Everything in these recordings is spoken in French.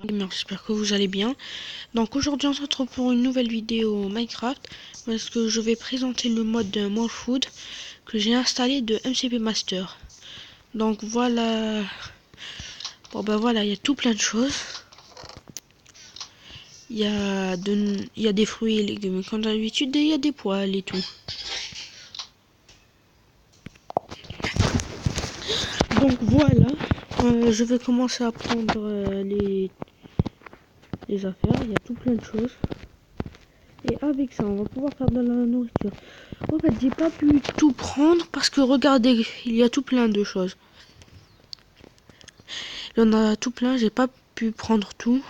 J'espère que vous allez bien. Donc aujourd'hui on se retrouve pour une nouvelle vidéo Minecraft parce que je vais présenter le mode More Food que j'ai installé de MCP Master. Donc voilà. Bon ben voilà, il y a tout plein de choses. Il y a des fruits et légumes comme d'habitude et il y a des poils et tout. Donc voilà, je vais commencer à prendre les affaires. Il y a tout plein de choses. Et avec ça, on va pouvoir faire de la nourriture. En fait, j'ai pas pu tout prendre parce que regardez, il y a tout plein de choses. Il y en a tout plein, j'ai pas pu prendre tout.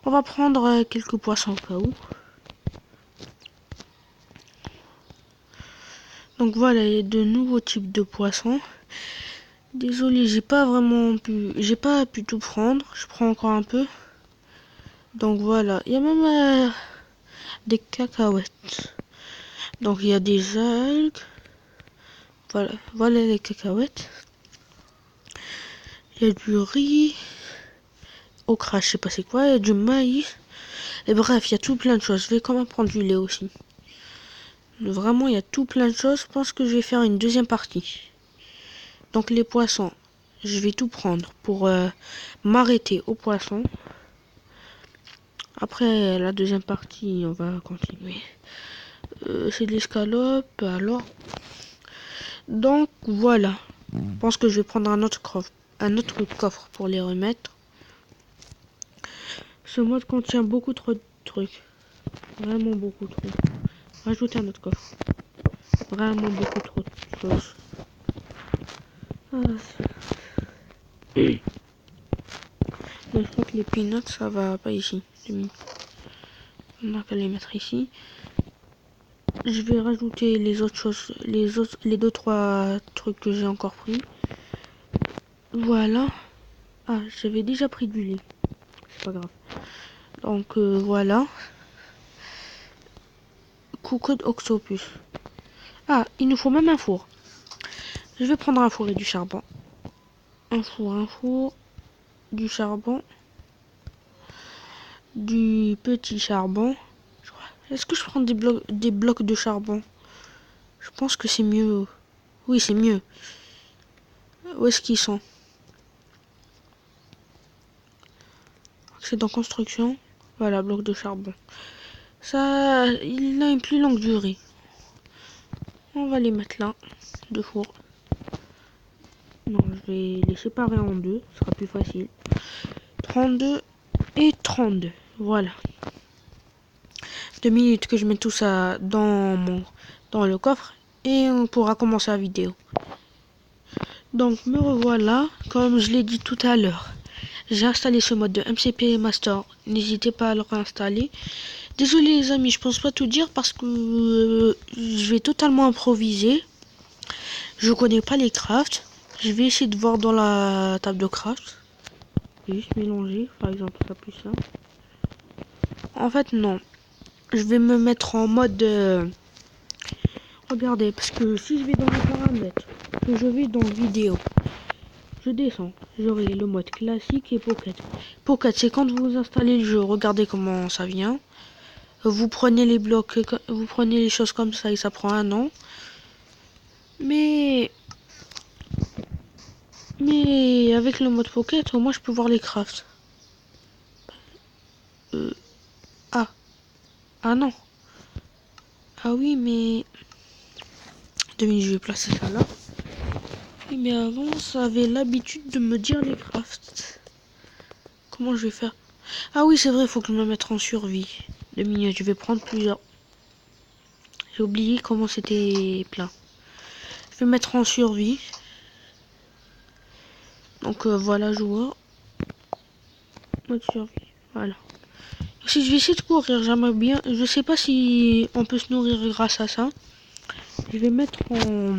On va prendre quelques poissons au cas où. Donc voilà, il y a de nouveaux types de poissons. Désolé, j'ai pas pu tout prendre. Je prends encore un peu. Donc voilà, il y a même des cacahuètes. Donc il y a des algues. Voilà les cacahuètes. Il y a du riz. Okra, je sais pas c'est quoi. Il y a du maïs. Et bref, il y a tout plein de choses. Je vais quand même prendre du lait aussi. Vraiment, il y a tout plein de choses. Je pense que je vais faire une deuxième partie. Donc les poissons, je vais tout prendre pour m'arrêter aux poissons. Après la deuxième partie, on va continuer. C'est de l'escalope, alors. Donc voilà. Je pense que je vais prendre un autre coffre pour les remettre. Ce mode contient beaucoup trop de trucs. Vraiment beaucoup trop. Rajouter un autre coffre. Vraiment beaucoup trop de choses. Mais je crois que les peanuts, ça va pas ici. On a qu'à les mettre ici. Je vais rajouter les autres choses, les 2-3 trucs que j'ai encore pris. Voilà. Ah, j'avais déjà pris du lait. C'est pas grave. Donc voilà. Cooked octopus. Ah, il nous faut même un four. Je vais prendre un four et du charbon. Un four, du charbon, du petit charbon. Est-ce que je prends des blocs de charbon? Je pense que c'est mieux. Oui, c'est mieux. Où est-ce qu'ils sont? C'est dans construction. Voilà, bloc de charbon. Ça, il a une plus longue durée. On va les mettre là, deux fours. Non, je vais les séparer en deux, ce sera plus facile. 32 et 32, voilà. 2 minutes que je mets tout ça dans le coffre et on pourra commencer la vidéo. Donc me revoilà, comme je l'ai dit tout à l'heure. J'ai installé ce mode de MCP Master, n'hésitez pas à le réinstaller. Désolé les amis, je pense pas tout dire parce que je vais totalement improviser. Je connais pas les crafts. Je vais essayer de voir dans la table de craft. Juste mélanger, par exemple, ça plus ça. En fait, non. Je vais me mettre en mode... Regardez, parce que si je vais dans les paramètres, que je vais dans vidéo, je descends. J'aurai le mode classique et pocket. Pocket, c'est quand vous installez le jeu. Regardez comment ça vient. Vous prenez les blocs, vous prenez les choses comme ça et ça prend un an. Mais avec le mode pocket, moi je peux voir les crafts. Ah. Ah non. Ah oui, mais... 2 minutes, je vais placer ça là. Oui, mais avant, ça avait l'habitude de me dire les crafts. Comment je vais faire? Ah oui, c'est vrai, il faut que je me mette en survie. 2 minutes, je vais prendre plusieurs. J'ai oublié comment c'était plein. Je vais mettre en survie. Donc voilà, joueur. Mode survie. Voilà. Si je vais essayer de courir, j'aimerais bien. Je sais pas si on peut se nourrir grâce à ça. Je vais mettre en...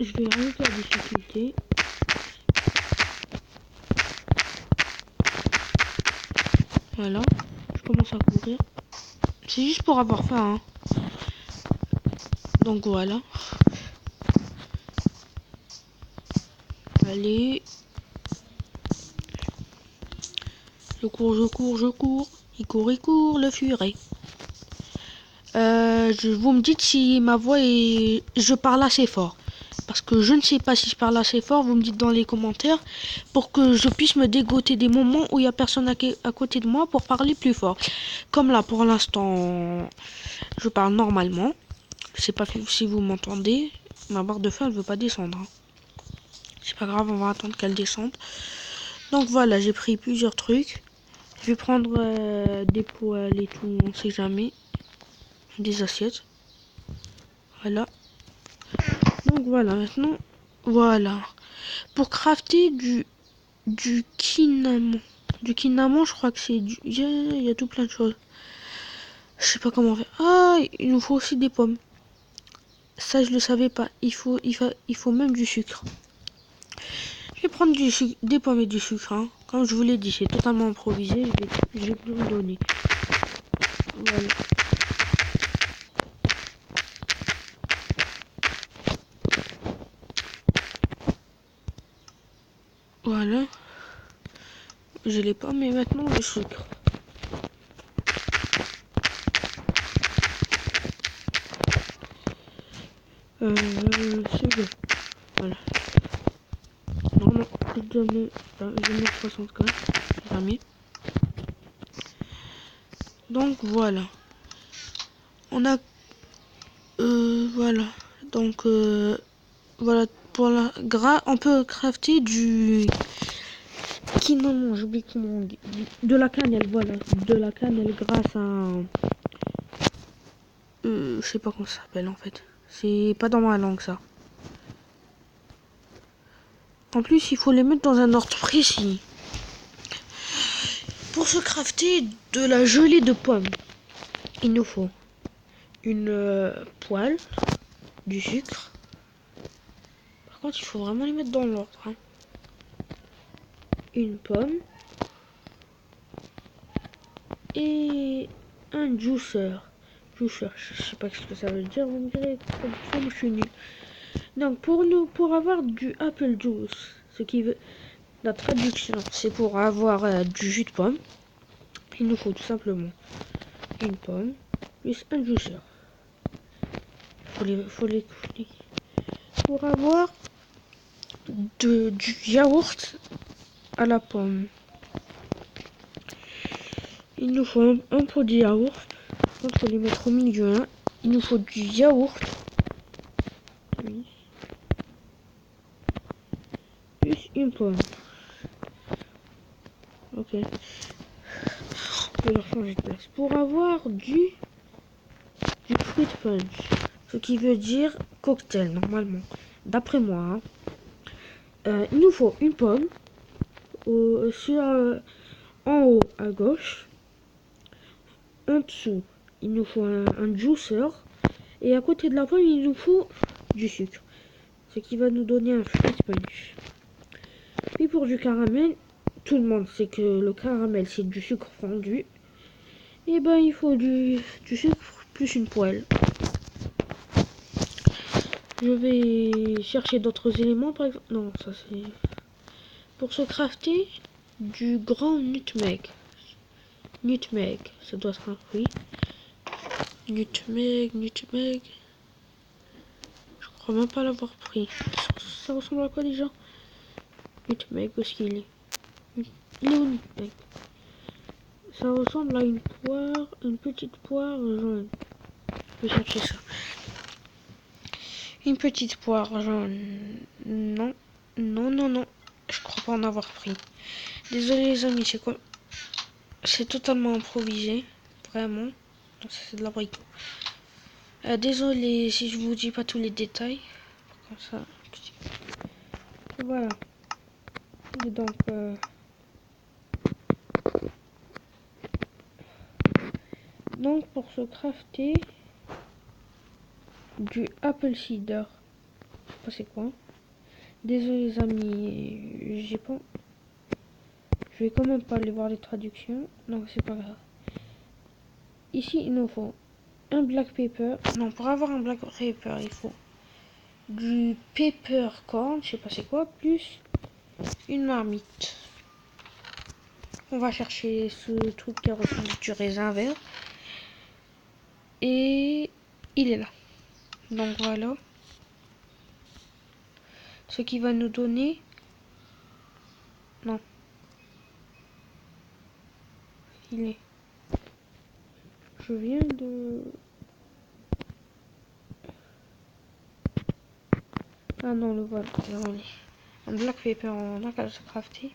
Je vais rajouter la difficulté. Voilà. Je commence à courir. C'est juste pour avoir faim, hein. Donc voilà. Allez. Je cours, je cours, je cours. Il court, le furet. Vous me dites si ma voix est... Je parle assez fort. Parce que je ne sais pas si je parle assez fort. Vous me dites dans les commentaires. Pour que je puisse me dégoter des moments où il n'y a personne à côté de moi pour parler plus fort. Comme là, pour l'instant, je parle normalement. Je sais pas si vous m'entendez. Ma barre de feu, elle veut pas descendre. Hein. C'est pas grave, on va attendre qu'elle descende. Donc voilà, j'ai pris plusieurs trucs. Je vais prendre des poêles et tout, on sait jamais. Des assiettes. Voilà. Donc voilà, maintenant, voilà. Pour crafter du kinamon. Du kinamon, je crois que c'est du... Il y a tout plein de choses. Je sais pas comment faire. Ah, il nous faut aussi des pommes. Ça, je le savais pas. Il faut même du sucre. Je vais prendre des pommes et du sucre. Hein. Comme je vous l'ai dit, c'est totalement improvisé. Je vais tout vous donner. Voilà. Voilà. Je l'ai pas, mais maintenant le sucre. C'est bon. Voilà. Non, non, je vais mettre 64. Jamais. Donc voilà. On a... voilà. Donc voilà. Pour la gras, on peut crafter du... Non, j'oublie comment on dit. De la cannelle, voilà. De la cannelle grâce à un... je sais pas comment ça s'appelle en fait. C'est pas dans ma langue ça. En plus, il faut les mettre dans un ordre précis. Pour se crafter de la gelée de pommes, il nous faut une poêle, du sucre. Par contre, il faut vraiment les mettre dans l'ordre. Hein. Une pomme. Et un juicer. Juicer, je sais pas ce que ça veut dire, vous me direz, comme je suis nul. Donc pour avoir du apple juice, ce qui veut la traduction, c'est pour avoir du jus de pomme. Il nous faut tout simplement une pomme plus un juicer. Faut les couler. Pour avoir du yaourt à la pomme, il nous faut un pot de yaourt. Il faut les mettre au milieu. Hein. Il nous faut du yaourt. Oui. Plus une pomme. Ok. On peut leur changer de place. Pour avoir du fruit punch. Ce qui veut dire cocktail normalement. D'après moi. Hein. Il nous faut une pomme. En haut à gauche. En dessous, il nous faut un juicer. Et à côté de la pomme, il nous faut du sucre. Ce qui va nous donner un fruit punch. Puis pour du caramel, tout le monde sait que le caramel c'est du sucre fondu. Et ben il faut du sucre plus une poêle. Je vais chercher d'autres éléments par exemple. Non, ça c'est... Pour se crafter du grand nutmeg. Nutmeg, ça doit être un fruit. Nutmeg. Je crois même pas l'avoir pris. Ça ressemble à quoi déjà? Nutmeg, où est-ce qu'il est? Il est où nutmeg? Ça ressemble à une poire, une petite poire jaune. Je vais chercher ça. Une petite poire jaune. Non. Je crois pas en avoir pris. Désolé les amis, c'est quoi? C'est totalement improvisé. Vraiment. C'est de l'abricot. Désolé si je vous dis pas tous les détails. Comme ça. Voilà. Et donc pour se crafter du apple cider. Je sais pas c'est quoi. Désolé les amis, j'ai pas... Je vais quand même pas aller voir les traductions. Non, c'est pas grave. Ici, il nous faut un black pepper. Non, pour avoir un black pepper, il faut du peppercorn, je sais pas c'est quoi, plus une marmite. On va chercher ce truc qui ressemble du raisin vert. Et il est là. Donc voilà. Ce qui va nous donner... Non. Il est... Je viens de... Ah non, le voilà. Un black paper, on a qu'à se crafter.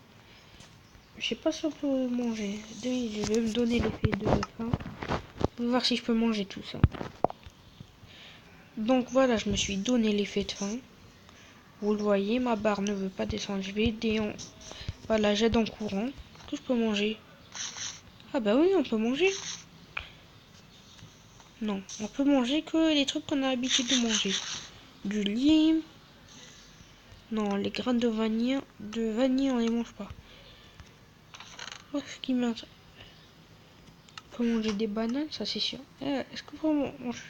Je sais pas si on peut manger. Je vais me donner l'effet de faim. On va voir si je peux manger tout ça. Donc voilà, je me suis donné l'effet de faim. Vous le voyez, ma barre ne veut pas descendre. Je vais aider en... Voilà, j'aide en courant. Que je peux manger? Ah bah oui, on peut manger. Non, on peut manger que les trucs qu'on a l'habitude de manger. Du lime. Non, les graines de vanille, on les mange pas. Oh, ce qui m'intéresse. On peut manger des bananes, ça c'est sûr. Est-ce qu'on peut manger...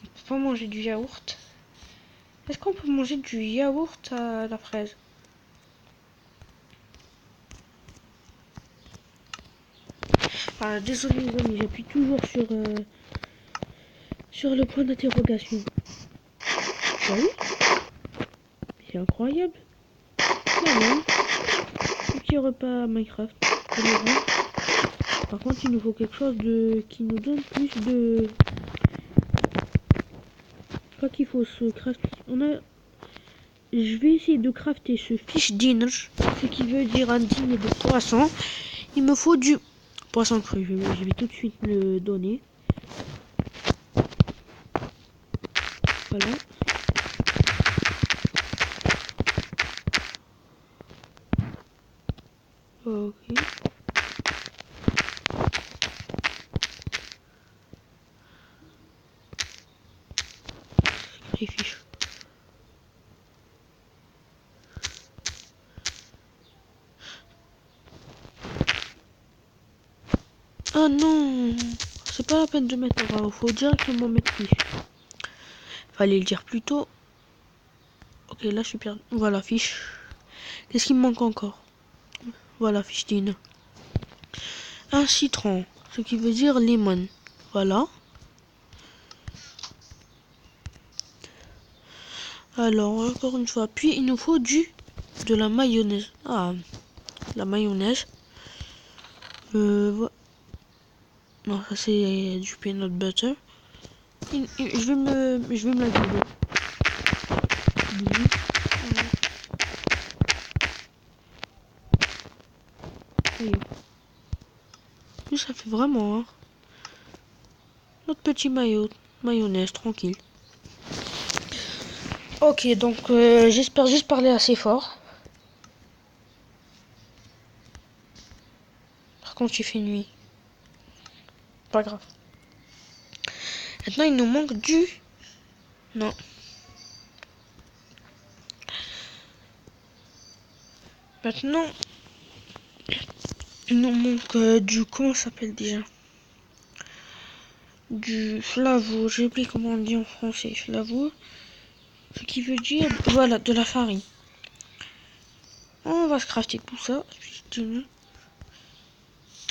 On peut pas manger du yaourt. Est-ce qu'on peut manger du yaourt à la fraise? Ah, désolé les amis, j'appuie toujours sur le point d'interrogation. Ah oui? C'est incroyable. Voilà. Petit repas Minecraft. Par contre, il nous faut quelque chose qui nous donne plus de... Je crois qu'il faut se crafter. Je vais essayer de crafter ce fish dinner, ce qui veut dire un dîner de poisson. Il me faut du poisson cru. Je vais tout de suite le donner. Voilà. Ok. Fish. Ah non, c'est pas la peine de mettre il faut directement mettre fish. Fallait le dire plus tôt. Ok, là je suis perdu. Voilà, fish. Qu'est-ce qui me manque encore? Voilà, fish din. Un citron, ce qui veut dire lemon. Voilà. Alors, encore une fois. Puis il nous faut de la mayonnaise. Ah, la mayonnaise. Non, ça c'est du peanut butter. Je vais me la donner. Oui, ça fait vraiment hein. Notre petit mayonnaise tranquille. Ok, donc j'espère juste parler assez fort. Par contre, il fait nuit. Pas grave. Maintenant, il nous manque du... Non. Maintenant, il nous manque du... Comment ça s'appelle déjà? Du flavour. J'ai oublié comment on dit en français. Flavour. Ce qui veut dire... Voilà, de la farine. On va se crafter tout ça.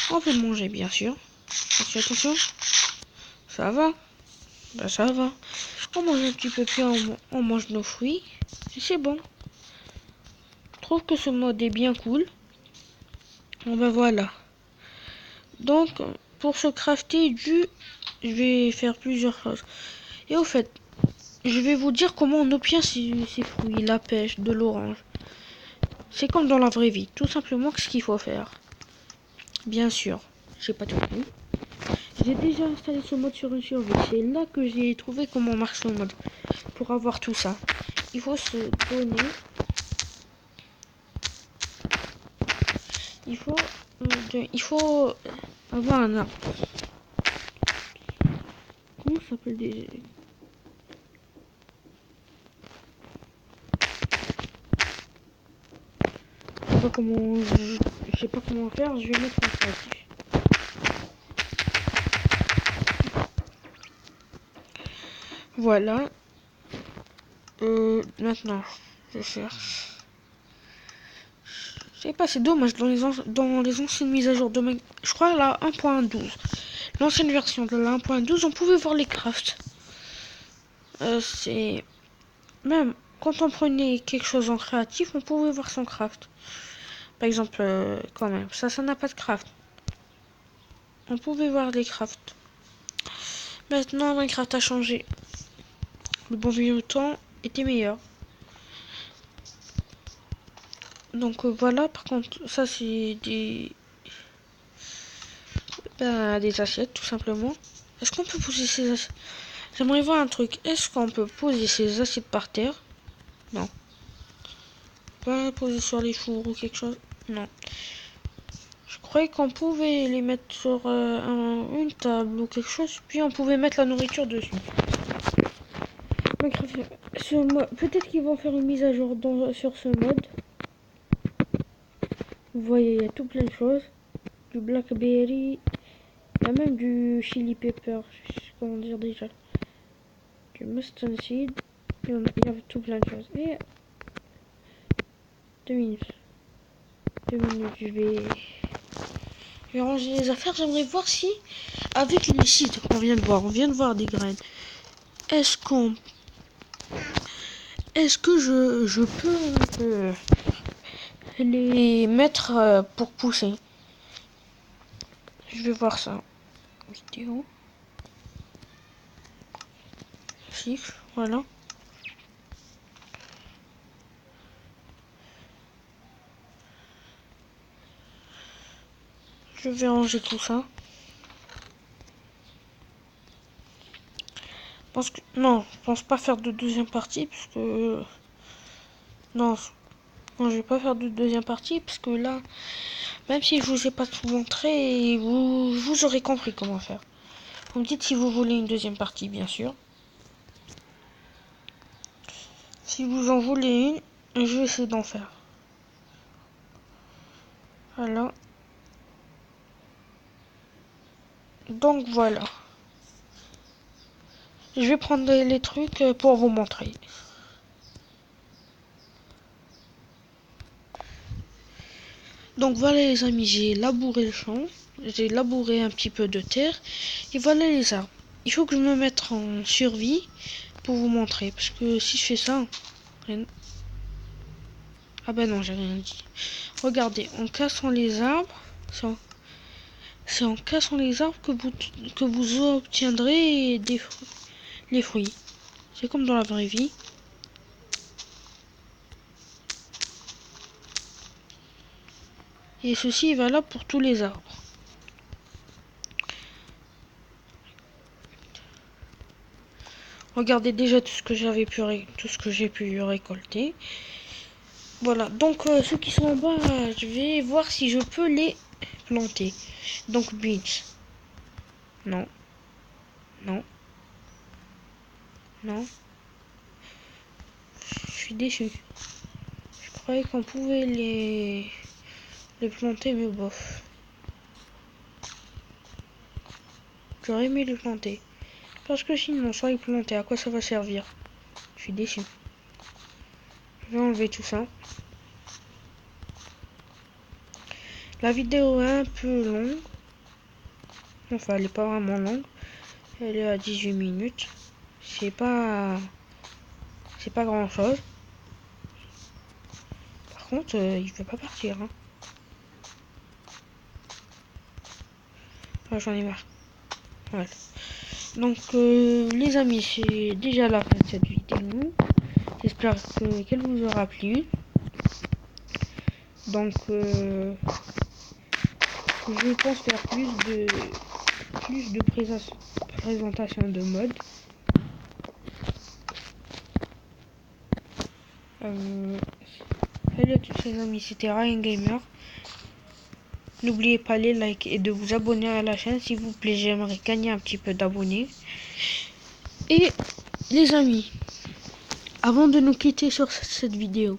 On peut le manger, bien sûr. Attention. Ça va. Bah ça va. On mange un petit peu, puis on mange nos fruits. C'est bon. Je trouve que ce mode est bien cool. Bon ben voilà. Donc, pour se crafter je vais faire plusieurs choses. Et au fait, je vais vous dire comment on obtient ces fruits, la pêche, de l'orange. C'est comme dans la vraie vie. Tout simplement, ce qu'il faut faire. Bien sûr, j'ai pas tout vu. J'ai déjà installé ce mode sur une survie. C'est là que j'ai trouvé comment marche ce mode. Pour avoir tout ça, il faut se donner. Il faut avoir un arbre. Comment ça s'appelle des... Je sais pas comment faire, je vais mettre un créatif. Voilà. Maintenant, je cherche. sais pas, c'est dommage. Dans les anciennes mises à jour de je crois la 1.12. L'ancienne version de la 1.12, on pouvait voir les crafts. C'est... Même quand on prenait quelque chose en créatif, on pouvait voir son craft. Par exemple, quand même, ça n'a pas de craft. On pouvait voir les crafts. Maintenant, Minecraft a changé. Le bon vieux temps était meilleur. Donc voilà, par contre, ça c'est des assiettes, tout simplement. Est-ce qu'on peut poser ces assiettes? J'aimerais voir un truc. Est-ce qu'on peut poser ces assiettes par terre? Non. Pas poser sur les fours ou quelque chose? Non. Je croyais qu'on pouvait les mettre sur une table ou quelque chose, puis on pouvait mettre la nourriture dessus. Peut-être qu'ils vont faire une mise à jour sur ce mode. Vous voyez, il y a tout plein de choses. Du blackberry, il y a même du chili pepper, je sais comment dire déjà. Du mustard seed, il y a tout plein de choses. Et 2 minutes. 2 minutes, je vais ranger les affaires. J'aimerais voir si, avec les sites qu'on vient de voir, on vient de voir des graines. Est-ce que je peux les mettre pour pousser? Je vais voir ça. Vidéo. Chiffre, voilà. Je vais ranger tout ça. Non, je pense pas faire de deuxième partie parce que non, je vais pas faire de deuxième partie parce que là, même si je vous ai pas tout montré, vous aurez compris comment faire. Vous me dites si vous voulez une deuxième partie, bien sûr. Si vous en voulez une, je vais essayer d'en faire. Voilà. Donc voilà. Je vais prendre les trucs pour vous montrer. Donc voilà les amis, j'ai labouré le champ. J'ai labouré un petit peu de terre. Et voilà les arbres. Il faut que je me mette en survie pour vous montrer. Parce que si je fais ça... Rien... Ah ben non, j'ai rien dit. Regardez, en cassant les arbres... C'est en cassant les arbres que vous obtiendrez les fruits. C'est comme dans la vraie vie. Et ceci est valable pour tous les arbres. Regardez déjà tout ce que j'ai pu récolter. Voilà, donc ceux qui sont en bas, je vais voir si je peux les planter. Donc beans. Non. Non. Non. Je suis déçu. Je croyais qu'on pouvait les planter, mais bof. J'aurais aimé les planter. Parce que sinon, sans les planter, à quoi ça va servir? Je suis déçu. Je vais enlever tout ça. La vidéo est un peu longue. Enfin, elle est pas vraiment longue. Elle est à 18 minutes. C'est pas grand chose. Par contre, il veut pas partir. Hein. Oh, j'en ai marre. Voilà. Donc, les amis, c'est déjà la fin de cette vidéo. J'espère qu'elle vous aura plu. Donc, je pense faire plus de présentation de mode. Salut à tous les amis, c'était Ryan Gamer. N'oubliez pas les likes et de vous abonner à la chaîne s'il vous plaît, j'aimerais gagner un petit peu d'abonnés. Et les amis, avant de nous quitter sur cette vidéo,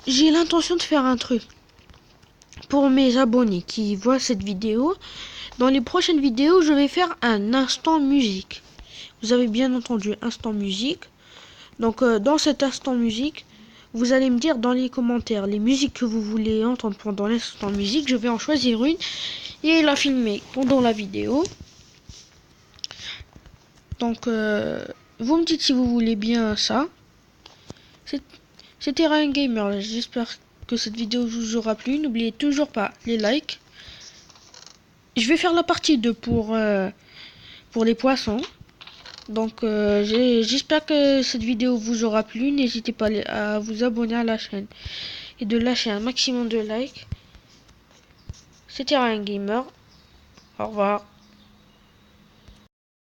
j'ai l'intention de faire un truc pour mes abonnés qui voient cette vidéo. Dans les prochaines vidéos, je vais faire un instant musique. Vous avez bien entendu instant musique. Donc dans cet instant musique, vous allez me dire dans les commentaires les musiques que vous voulez entendre pendant l'instant musique. Je vais en choisir une et la filmer pendant la vidéo. Donc vous me dites si vous voulez bien ça. C'était Ryan Gamer. J'espère que cette vidéo vous aura plu. N'oubliez toujours pas les likes. Je vais faire la partie 2 pour les poissons. Donc j'espère que cette vidéo vous aura plu. N'hésitez pas à vous abonner à la chaîne et de lâcher un maximum de likes. C'était Ryan Gamer. Au revoir.